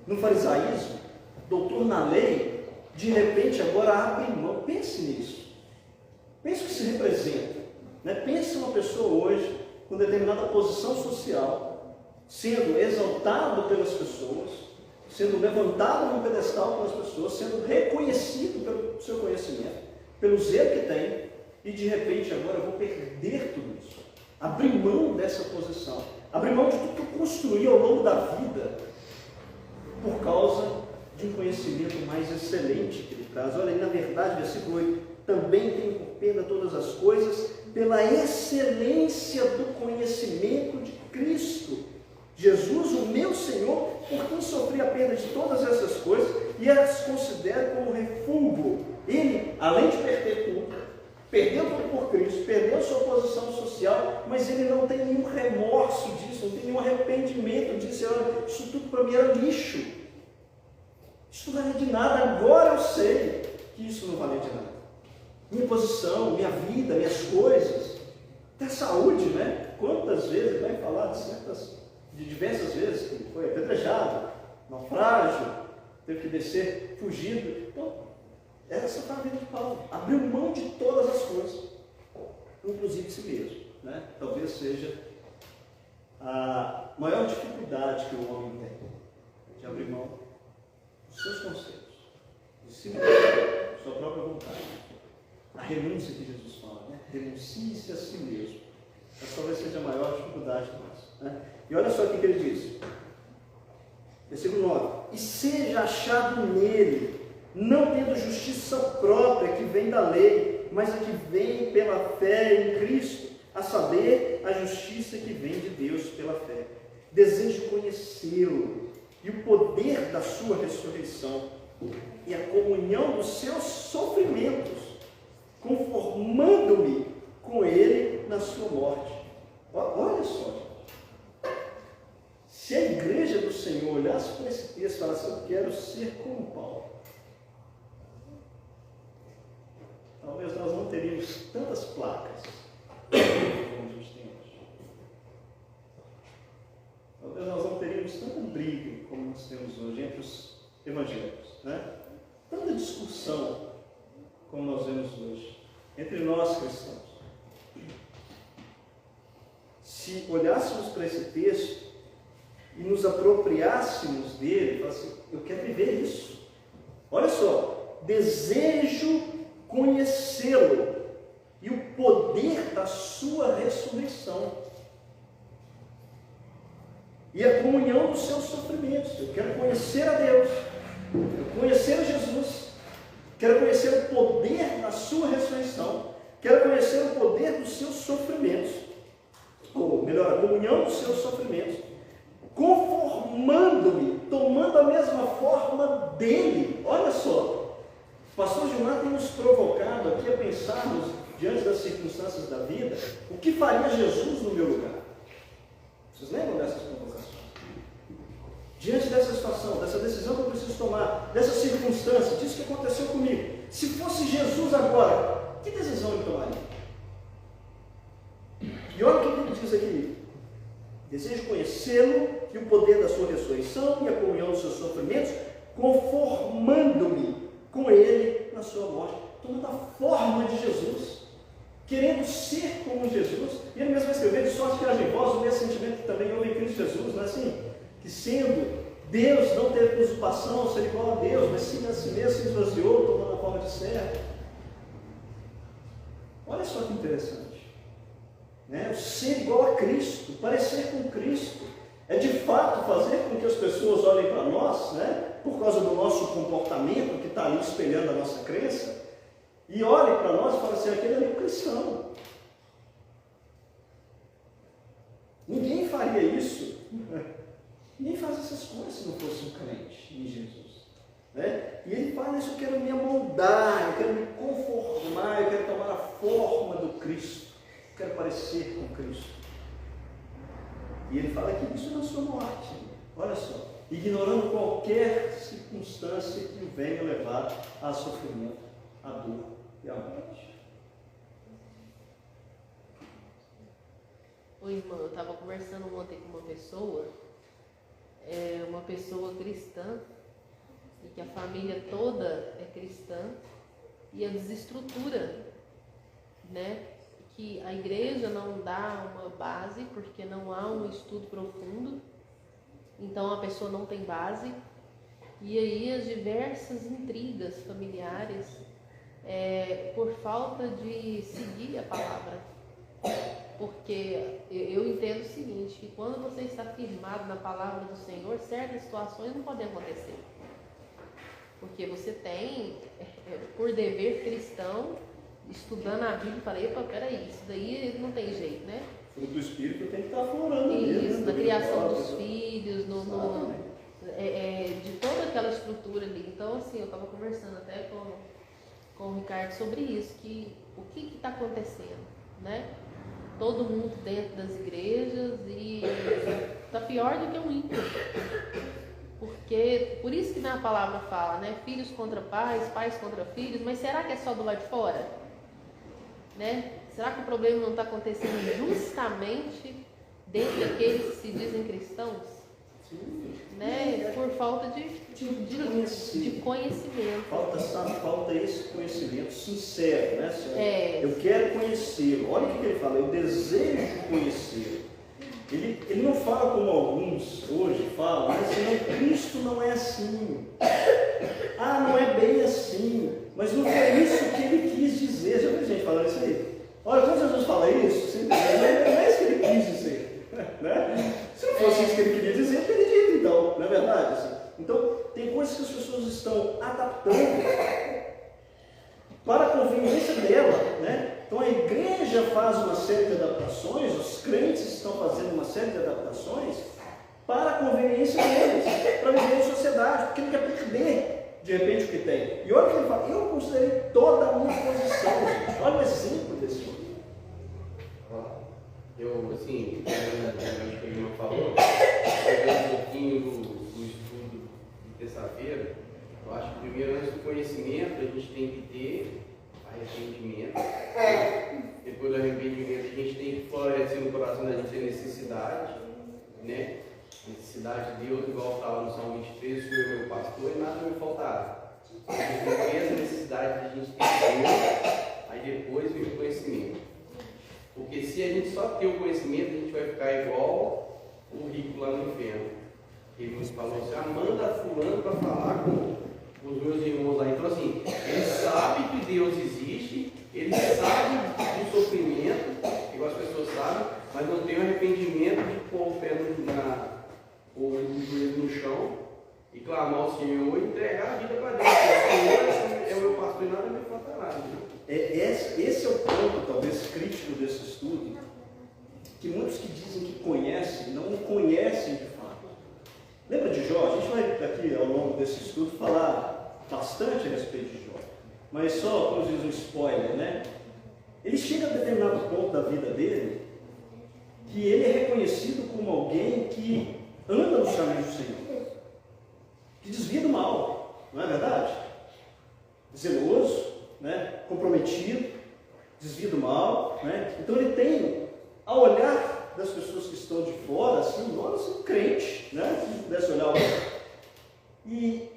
no farisaísmo, doutor na lei, de repente agora abre mão. Pense nisso. Pense o que se representa, né? Pense uma pessoa hoje, com determinada posição social, sendo exaltado pelas pessoas, sendo levantado num pedestal pelas pessoas, sendo reconhecido pelo seu conhecimento, pelo zelo que tem, e de repente agora eu vou perder tudo isso. Abrir mão dessa posição, abrir mão de tudo que eu construí ao longo da vida, por causa de um conhecimento mais excelente que ele traz. Olha aí, na verdade, versículo 8, também tenho por perda todas as coisas, pela excelência do conhecimento de Cristo Jesus, o meu Senhor, por quem sofri a perda de todas essas coisas e as considero como refúgio. Ele, além de perder tudo, perdeu tudo por Cristo, perdeu sua posição social, mas ele não tem nenhum remorso disso, não tem nenhum arrependimento disso. Olha, isso tudo para mim era lixo, isso não vale de nada. Agora eu sei que isso não vale de nada. Minha posição, minha vida, minhas coisas, até a saúde, né? Quantas vezes ele vai falar de diversas vezes que foi apedrejado, naufrágio, teve que descer fugindo. Então, essa foi a vida de Paulo. Abriu mão de todas as coisas, inclusive de si mesmo, né? Talvez seja a maior dificuldade que o homem tem, de abrir mão dos seus conceitos, de si mesmo, de sua própria vontade. A renúncia que Jesus fala, né? Renuncie-se a si mesmo. Essa talvez seja a maior dificuldade nossa, né? E olha só o que ele diz, versículo 9: e seja achado nele, não tendo justiça própria que vem da lei, mas a que vem pela fé em Cristo, a saber, a justiça que vem de Deus pela fé. Desejo conhecê-lo e o poder da sua ressurreição e a comunhão dos seus sofrimentos, conformando-me com ele na sua morte. Olha só, se a igreja do Senhor olhasse para esse texto e falasse: eu quero ser como Paulo, talvez nós não teríamos tantas placas como a gente tem hoje. Talvez nós não teríamos tanta briga como nós temos hoje entre os evangélicos, né? Tanta discussão como nós vemos hoje entre nós cristãos. se olhássemos para esse texto e nos apropriássemos dele, falar assim, eu quero viver isso. Olha só, desejo conhecê-lo e o poder da sua ressurreição e a comunhão dos seus sofrimentos. Eu quero conhecer a Deus, quero conhecer a Jesus, quero conhecer o poder da sua ressurreição, quero conhecer o poder dos seus sofrimentos, ou melhor, a comunhão dos seus sofrimentos, conformando-me, tomando a mesma forma dele. Olha só, o pastor Gilmar tem nos provocado aqui a pensarmos, diante das circunstâncias da vida, o que faria Jesus no meu lugar. Vocês lembram dessas provocações? Diante dessa situação, dessa decisão que eu preciso tomar, dessa circunstância, disso que aconteceu comigo, se fosse Jesus agora, que decisão ele tomaria? E olha o que ele diz aqui: desejo conhecê-lo e o poder da sua ressurreição e a comunhão dos seus sofrimentos, conformando-me com ele na sua morte. Tomando a forma de Jesus, querendo ser como Jesus. E ele mesmo vai escrever: de sorte que haja em vós o mesmo sentimento que também houve em Cristo Jesus. Não é assim? Que sendo Deus, não teve usurpação, ser igual a Deus, mas sim a si mesmo se esvaziou, tomando a forma de servo. Olha só que interessante, né? O ser igual a Cristo, parecer com Cristo, é de fato fazer com que as pessoas olhem para nós, né? Por causa do nosso comportamento que está ali espelhando a nossa crença, e olhem para nós e falem assim: aquele ali é um cristão. Ninguém faria isso. Ninguém faz essas coisas se não fosse um crente em Jesus, né? E ele fala isso: eu quero me amoldar, eu quero me conformar, eu quero tomar a forma do Cristo, eu quero parecer com Cristo. E ele fala que isso na sua morte, olha só, ignorando qualquer circunstância que o venha levar a sofrimento, a dor e a morte. Oi, irmão, eu estava conversando ontem com uma pessoa cristã, e que a família toda é cristã, e a desestrutura, né? Que a igreja não dá uma base, porque não há um estudo profundo, então a pessoa não tem base, e aí as diversas intrigas familiares, por falta de seguir a palavra. Porque eu entendo o seguinte, que quando você está firmado na palavra do Senhor, certas situações não podem acontecer. Porque você tem, por dever cristão, estudando a Bíblia, e fala: epa, peraí, isso daí não tem jeito, né? O fruto do Espírito tem que estar aflorando. Isso, na criação dos filhos, de toda aquela estrutura ali. Então, assim, eu estava conversando até com o Ricardo sobre isso, que o que está acontecendo, né? Todo mundo dentro das igrejas, e está pior do que um ímpio. Porque, por isso que na palavra fala, né? Filhos contra pais, pais contra filhos, mas será que é só do lado de fora? Né? Será que o problema não está acontecendo justamente dentro daqueles que se dizem cristãos? Né? Por falta de conhecimento. Falta esse conhecimento sincero, né, Senhor? Eu quero conhecê-lo. Olha o que ele fala: eu desejo conhecê-lo. Ele não fala como alguns hoje falam, mas senão Cristo não é assim. Ah, não é bem assim. Mas não foi isso que ele quis dizer. Já viu gente falando isso aí? Olha, quando Jesus fala isso, não é isso que ele quis dizer. Né? Se não fosse isso que ele queria dizer, ele teria dito, então, não é verdade? Assim? Então, tem coisas que as pessoas estão adaptando para a conveniência dela, né? Então a igreja faz uma série de adaptações, os crentes estão fazendo uma série de adaptações para a conveniência deles, para viver em sociedade, porque não quer perder de repente o que tem. E olha o que ele fala: eu considerei toda a minha posição, gente. Olha o exemplo desse homem. Eu, assim, acho que o irmão falou, pegando um pouquinho do estudo de terça-feira, eu acho que primeiro, antes do conhecimento, a gente tem que ter arrependimento. Depois do arrependimento, a gente tem que florescer no coração da gente a necessidade, né? Necessidade de Deus, igual fala no Salmo 23, o Senhor é meu pastor e nada me faltará. A gente tem essa necessidade de a gente ter Deus, aí depois vem o conhecimento. Porque se se a gente só ter o conhecimento, a gente vai ficar igual o rico lá no inferno. Ele nos falou assim, manda fulano para falar com os meus irmãos lá. Então assim, ele sabe que Deus existe, ele sabe do sofrimento, igual as pessoas sabem, mas não tem o arrependimento de pôr o pé o joelho no chão e clamar ao Senhor e entregar a vida para Deus. O Senhor é o meu pastor e nada me faltará. Esse é o ponto, talvez, crítico desse estudo, que muitos que dizem que conhecem, não conhecem de fato. Lembra de Jó? A gente vai aqui, ao longo desse estudo, falar bastante a respeito de Jó. Mas só, como diz um spoiler, né? Ele chega a determinado ponto da vida dele, que ele é reconhecido como alguém que anda nos caminhos do Senhor, que desvia do mal, não é verdade? Zeloso, né? Comprometido, desvia do mal, né? Então ele tem, ao olhar das pessoas que estão de fora, assim, nossa, um crente, né? Se pudesse olhar e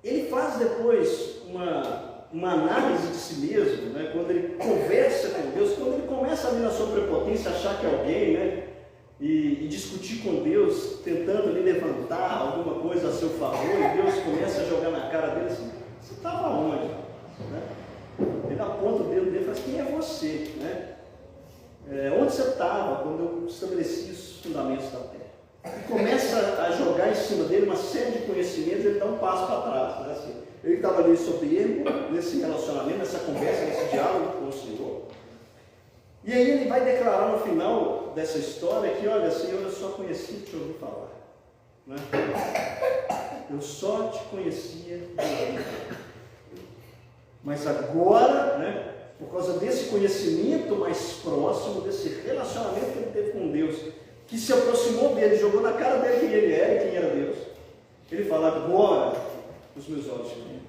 ele faz depois uma análise de si mesmo, né? Quando ele conversa com Deus, quando ele começa ali na sua prepotência achar que é alguém, né? E discutir com Deus, tentando lhe levantar alguma coisa a seu favor, e Deus começa a jogar na cara dele assim, você estava onde? Né? Ele aponta o dedo dele e fala, quem é você? Né? Onde você estava quando eu estabeleci os fundamentos da terra? E começa a jogar em cima dele uma série de conhecimentos, ele dá um passo para trás. Né? Assim, ele estava ali soberbo, nesse relacionamento, nessa conversa, nesse diálogo com o Senhor. E aí ele vai declarar no final dessa história que, olha, Senhor, eu só conheci de te ouvir falar. Né? Eu só te conhecia de ouvir. Mas agora, né, por causa desse conhecimento mais próximo, desse relacionamento que ele teve com Deus, que se aproximou dele, jogou na cara dele quem ele era e quem era Deus, ele fala, agora os meus olhos te veem.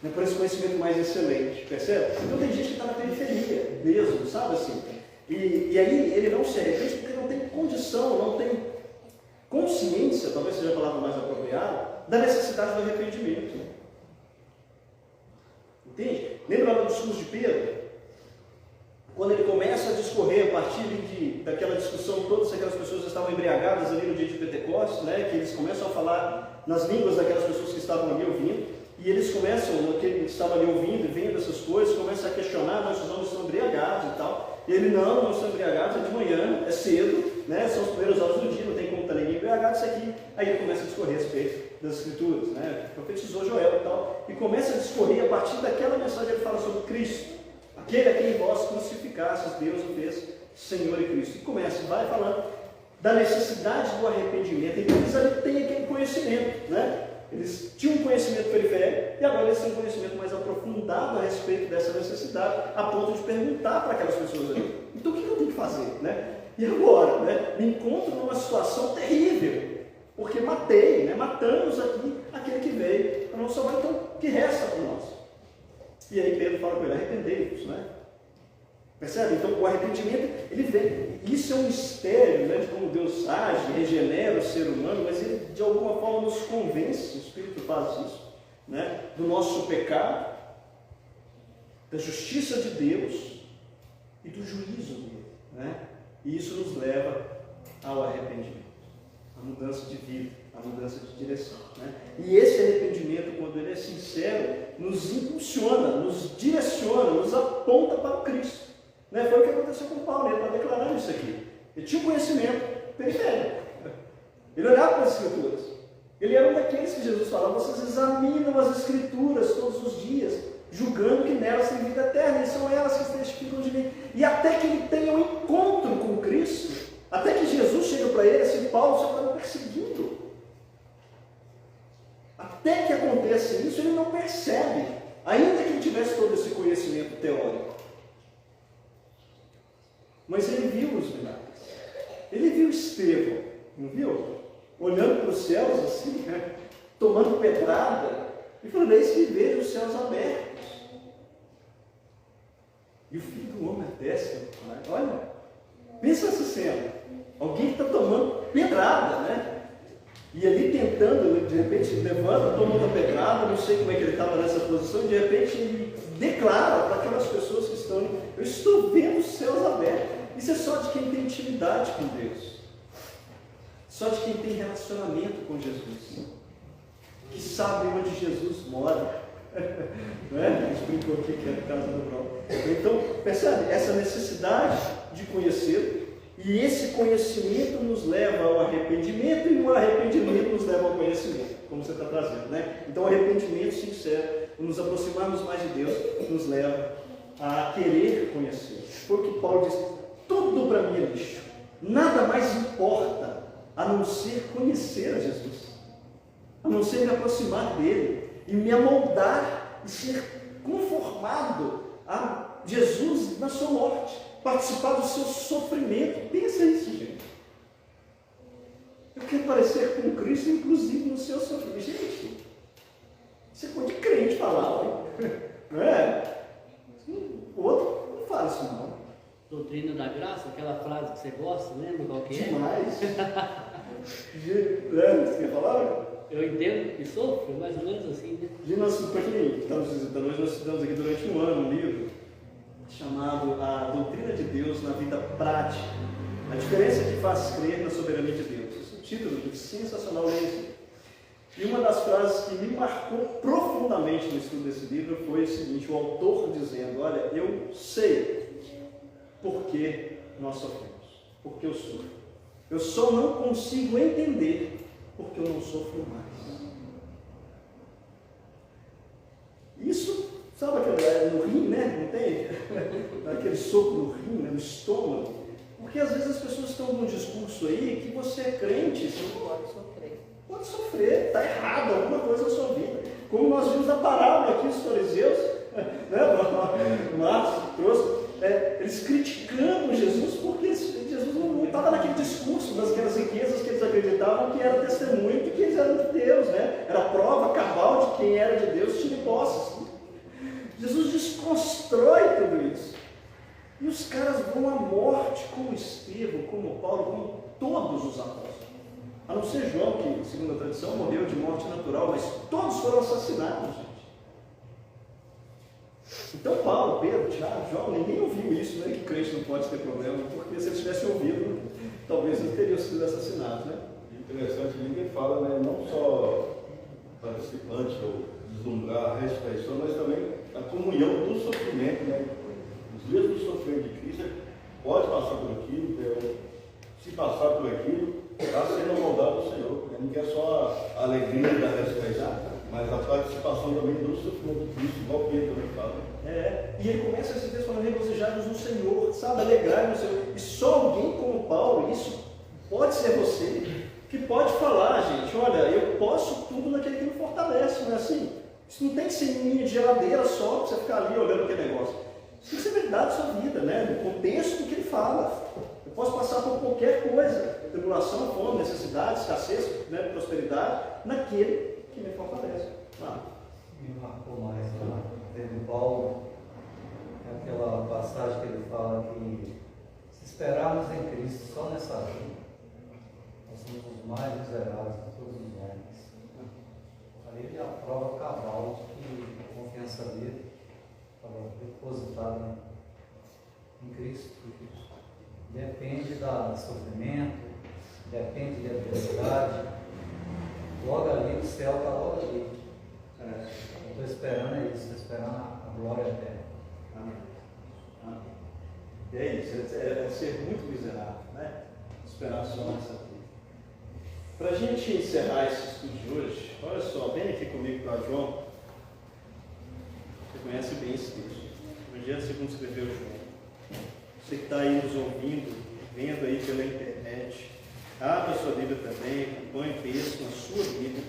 É por esse conhecimento mais excelente, percebe? Então tem gente que está na periferia mesmo, sabe assim? E aí ele não se arrepende porque não tem condição, não tem consciência, talvez seja a palavra mais apropriada, da necessidade do arrependimento. Entende? Lembra lá do discurso de Pedro? Quando ele começa a discorrer a partir daquela discussão, todas aquelas pessoas estavam embriagadas ali no dia de Pentecostes, né? Que eles começam a falar nas línguas daquelas pessoas que estavam ali ouvindo. E eles começam, aquele que estava ali ouvindo e vendo essas coisas, começa a questionar, nossos homens estão embriagados e tal. E ele, não estão embriagados, é de manhã, é cedo, né? São as primeiras horas do dia, não tem como estar ninguém embriagado, isso aqui. Aí ele começa a discorrer a respeito das Escrituras, né? Profetizou Joel e tal. E começa a discorrer a partir daquela mensagem, ele fala sobre Cristo. Aquele a quem vós crucificastes, Deus o fez Senhor e Cristo. E começa, vai falando da necessidade do arrependimento. Então eles ali têm aquele conhecimento, né? Eles tinham um conhecimento periférico e agora eles têm um conhecimento mais aprofundado a respeito dessa necessidade, a ponto de perguntar para aquelas pessoas ali, então o que eu tenho que fazer? Né? E agora, né, me encontro numa situação terrível, porque matei, né, matamos aqui aquele que veio para nos salvar, então o que resta para nós? E aí Pedro fala com ele, arrependei-vos, né? Percebe? Então o arrependimento, ele vem. Isso é um mistério, né, de como Deus age, regenera o ser humano, mas ele de alguma forma nos convence, o Espírito faz isso, né, do nosso pecado, da justiça de Deus e do juízo dele. Né? E isso nos leva ao arrependimento, à mudança de vida, à mudança de direção. Né? E esse arrependimento, quando ele é sincero, nos impulsiona, nos direciona, nos aponta para o Cristo. Né? Foi o que aconteceu com Paulo, ele está declarando isso aqui. Ele tinha um conhecimento periférico. Ele olhava para as Escrituras. Ele era um daqueles que Jesus falava, vocês examinam as Escrituras todos os dias, julgando que nelas tem vida eterna, e são elas que testificam de mim. E até que ele tenha um encontro com Cristo, até que Jesus chega para ele assim, Paulo, você está me perseguindo. Até que aconteça isso, ele não percebe, ainda que ele tivesse todo esse conhecimento teórico. Mas ele viu os milagres. Ele viu Estevão, não viu? Olhando para os céus assim, né? Tomando pedrada, e falando, eis que vejo os céus abertos. E o Filho do Homem desce. Né? Olha, pensa essa cena. Alguém que está tomando pedrada, né? E ali tentando, de repente levanta, tomando a pedrada, não sei como é que ele estava nessa posição, e de repente ele declara para aquelas pessoas que eu estou vendo os céus abertos. Isso é só de quem tem intimidade com Deus. Só de quem tem relacionamento com Jesus. Que sabe onde Jesus mora. Não é? A gente brincou aqui que é a casa do Bruno. Então, percebe? Essa necessidade de conhecer, e esse conhecimento nos leva ao arrependimento, e o arrependimento nos leva ao conhecimento, como você está trazendo, né? Então, o arrependimento sincero, nos aproximarmos mais de Deus, nos leva a querer conhecer. Foi o que Paulo diz: tudo para mim é lixo, nada mais importa a não ser conhecer a Jesus, a não ser me aproximar dele e me amoldar e ser conformado a Jesus na sua morte, participar do seu sofrimento. Pensa isso, gente. Eu quero parecer com Cristo, inclusive no seu sofrimento. Gente, isso é coisa de crente falar, não é? O outro não fala isso não. Doutrina da graça, aquela frase que você gosta, lembra qual que é? Demais. Lembra que você quer falar? Eu entendo que sofro, mais ou menos assim, né? Para quem está nos visitando hoje, nós estudamos aqui durante um ano um livro chamado A Doutrina de Deus na Vida Prática. A diferença que faz crer na soberania de Deus. Esse é o título do livro, sensacional esse. E uma das frases que me marcou profundamente no estudo desse livro foi o seguinte: o autor dizendo, olha, eu sei por que nós sofremos, porque eu sofro. Eu só não consigo entender porque eu não sofro mais. Isso, sabe aquele no rim, né? Não tem? Aquele soco no rim, né? No estômago. Porque às vezes as pessoas estão num discurso aí que você é crente, você não pode sofrer. Pode sofrer, está errado alguma coisa na sua vida. Como nós vimos na parábola aqui, os fariseus, né? Marcos trouxe, eles criticando Jesus porque Jesus não estava naquele discurso daquelas riquezas que eles acreditavam que era testemunho de que eles eram de Deus, né? Era prova cabal de quem era de Deus, tinha posses. Jesus desconstrói tudo isso. E os caras vão à morte como Estevão, como Paulo, como todos os apóstolos. A não ser João, que, segundo a tradição, morreu de morte natural, mas todos foram assassinados, gente. Então Paulo, Pedro, Tiago, João, ninguém ouviu isso, né? Que crente não pode ter problema, porque se eles tivessem ouvido, talvez eles teriam sido assassinados, né? Interessante, ninguém fala, né? Não só participante ou deslumbrar a ressurreição, mas também a comunhão do sofrimento, né? Os dias do sofrimento de Cristo, pode passar por aquilo, se passar por aquilo, está sendo moldado do Senhor. Não quer só a alegria da ressurreição, mas a participação também do sofrimento de Cristo, igual Pedro também fala. E ele começa esse texto falando: regozijados no Senhor, sabe, alegrar no Senhor. E só alguém como Paulo, isso pode ser você, que pode falar, gente, olha, eu posso tudo naquele que me fortalece, não é assim? Isso não tem que ser minha de geladeira só, para você ficar ali olhando aquele negócio. Isso tem que ser verdade da sua vida, né? No contexto que ele fala. Eu posso passar por qualquer coisa, tribulação, fome, necessidade, escassez, né, prosperidade, naquele que me fortalece. Me marcou mais do Paulo, aquela passagem que ele fala que se esperarmos em Cristo só nessa vida, nós somos os mais miseráveis de todos os homens. Ali ele aprova cabal de que a confiança dele estava depositada em Cristo. Depende do sofrimento, depende da adversidade. Logo ali, o céu está logo ali. Eu estou esperando isso, estou esperando a glória eterna. Amém. E é isso, é ser muito miserável, né? Esperar só nessa vida. Para a gente encerrar esse estudo de hoje, olha só, vem aqui comigo para João. Você conhece bem esse texto. Evangelho segundo escreveu João. Você que está aí nos ouvindo, vendo aí pela internet, abra a sua Bíblia também, acompanhe o texto na sua Bíblia.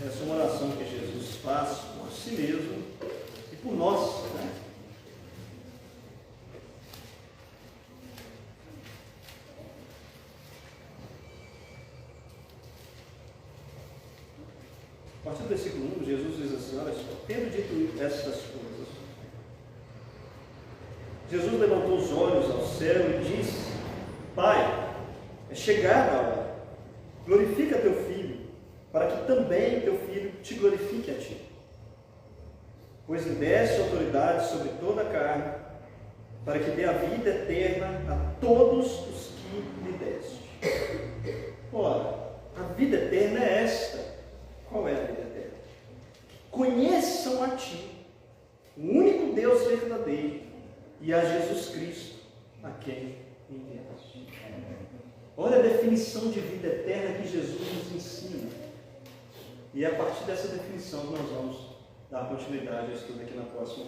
Essa é uma oração que Jesus faz por si mesmo e por nós, né? A partir do versículo 1, Jesus diz assim: olha só, tendo dito estas coisas, Jesus levantou os olhos ao céu e disse: Pai, é chegada a hora, glorifica teu Filho, para que também teu Filho te glorifique a ti. Pois lhe deste autoridade sobre toda a carne, para que dê a vida eterna a todos os que lhe deste. Ora, a vida eterna é esta. Qual é a vida eterna? Que conheçam a ti, o único Deus verdadeiro, e a Jesus Cristo, a quem enviaste. Olha a definição de vida eterna que Jesus nos ensina. E é a partir dessa definição que nós vamos dar continuidade ao estudo aqui na próxima.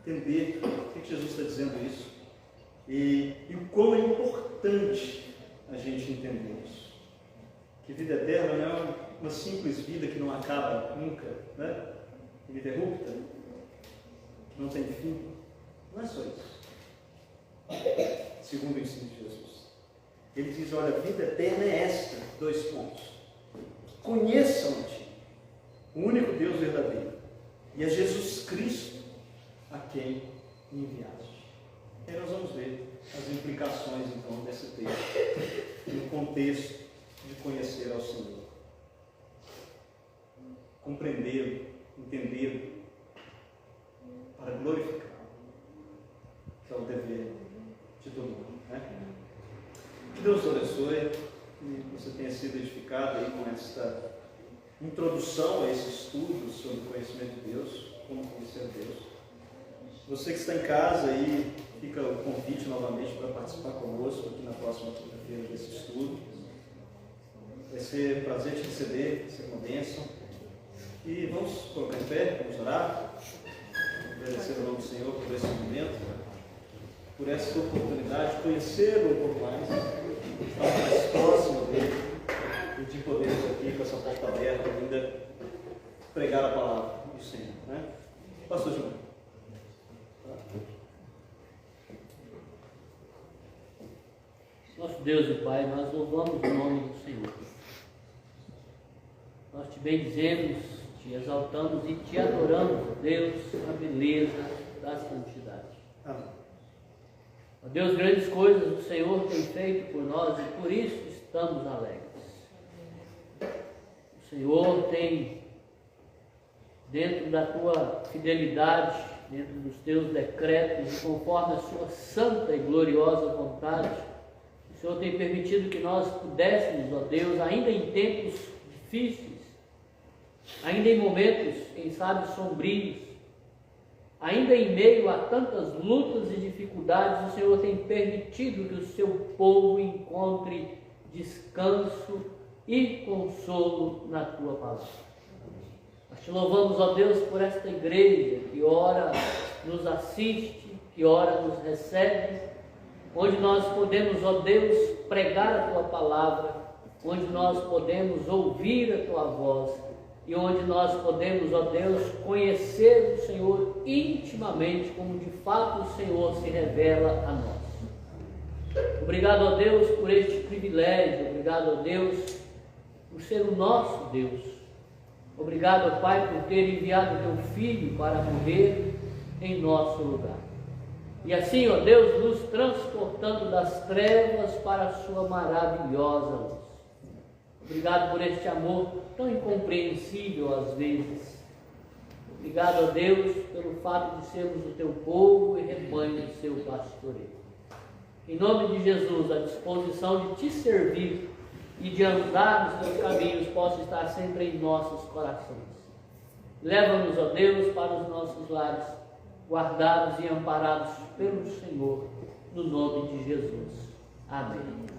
Entender o que Jesus está dizendo isso e o quão é importante a gente entender isso. Que vida eterna não é uma simples vida que não acaba nunca, né? Ininterrupta, que não tem fim. Não é só isso. Segundo o ensino de Jesus. Ele diz, olha, a vida eterna é esta, 2 pontos. Conheçam a ti, o único Deus verdadeiro, e a Jesus Cristo, a quem enviaste. E aí nós vamos ver as implicações, então, desse texto, no contexto de conhecer ao Senhor. Compreendê-lo, entendê-lo, para glorificá-lo, que é o dever de todo mundo, né? Que Deus te abençoe e você tenha sido edificado aí com esta introdução a esse estudo sobre o conhecimento de Deus, como conhecer Deus. Você que está em casa aí, fica o convite novamente para participar conosco aqui na próxima quinta-feira desse estudo. Vai ser um prazer te receber, vai ser uma bênção. E vamos colocar em pé, vamos orar, agradecer ao nome do Senhor por esse momento, por essa oportunidade de conhecê-lo um pouco mais, estar mais próximo dele e de podermos aqui com essa porta aberta ainda pregar a palavra do Senhor, né? Pastor João. Nosso Deus e Pai, nós louvamos o nome do Senhor. Nós te bendizemos, te exaltamos e te adoramos, Deus, a beleza da santidade. Amém. Ó Deus, grandes coisas o Senhor tem feito por nós e por isso estamos alegres. O Senhor tem, dentro da tua fidelidade, dentro dos teus decretos, e conforme a sua santa e gloriosa vontade, o Senhor tem permitido que nós pudéssemos, ó Deus, ainda em tempos difíceis, ainda em momentos, quem sabe, sombrios, ainda em meio a tantas lutas e dificuldades, o Senhor tem permitido que o seu povo encontre descanso e consolo na tua palavra. Nós te louvamos, ó Deus, por esta igreja que ora nos assiste, que ora nos recebe, onde nós podemos, ó Deus, pregar a tua palavra, onde nós podemos ouvir a tua voz e onde nós podemos, ó Deus, conhecer o Senhor intimamente, como de fato o Senhor se revela a nós. Obrigado, ó Deus, por este privilégio, obrigado, ó Deus, por ser o nosso Deus. Obrigado, ó Pai, por ter enviado o teu Filho para morrer em nosso lugar. E assim, ó Deus, nos transportando das trevas para a sua maravilhosa luz. Obrigado por este amor tão incompreensível às vezes. Obrigado, ó Deus, pelo fato de sermos o teu povo e rebanho do seu pastoreio. Em nome de Jesus, a disposição de te servir e de andar nos teus caminhos possa estar sempre em nossos corações. Leva-nos, ó Deus, para os nossos lares, guardados e amparados pelo Senhor, no nome de Jesus. Amém.